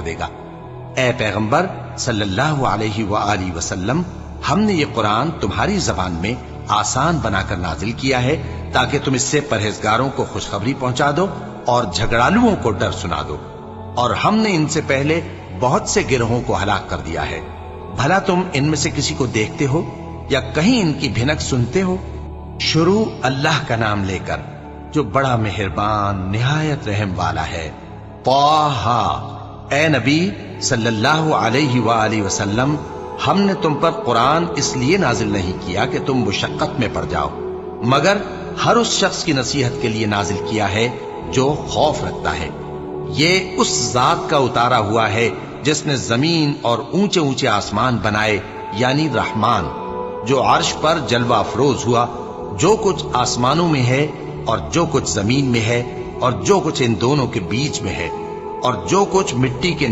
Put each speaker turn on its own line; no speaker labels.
دے گا۔ اے پیغمبر صلی اللہ علیہ وآلہ وسلم، ہم نے یہ قرآن تمہاری زبان میں آسان بنا کر نازل کیا ہے تاکہ تم اس سے پرہیزگاروں کو خوشخبری پہنچا دو اور جھگڑالوؤں کو ڈر سنا دو، اور ہم نے ان سے پہلے بہت سے گروہوں کو ہلاک کر دیا ہے۔ بھلا تم ان میں سے کسی کو دیکھتے ہو یا کہیں ان کی بھنک سنتے ہو؟ شروع اللہ کا نام لے کر جو بڑا مہربان نہایت رحم والا ہے۔ طٰہٰ، اے نبی صلی اللہ علیہ وآلہ وسلم، ہم نے تم پر قرآن اس لیے نازل نہیں کیا کہ تم مشقت میں پڑ جاؤ، مگر ہر اس شخص کی نصیحت کے لیے نازل کیا ہے جو خوف رکھتا ہے۔ یہ اس ذات کا اتارا ہوا ہے جس نے زمین اور اونچے اونچے آسمان بنائے، یعنی رحمان، جو عرش پر جلوہ افروز ہوا۔ جو کچھ آسمانوں میں ہے اور جو کچھ زمین میں ہے اور جو کچھ ان دونوں کے بیچ میں ہے اور جو کچھ مٹی کے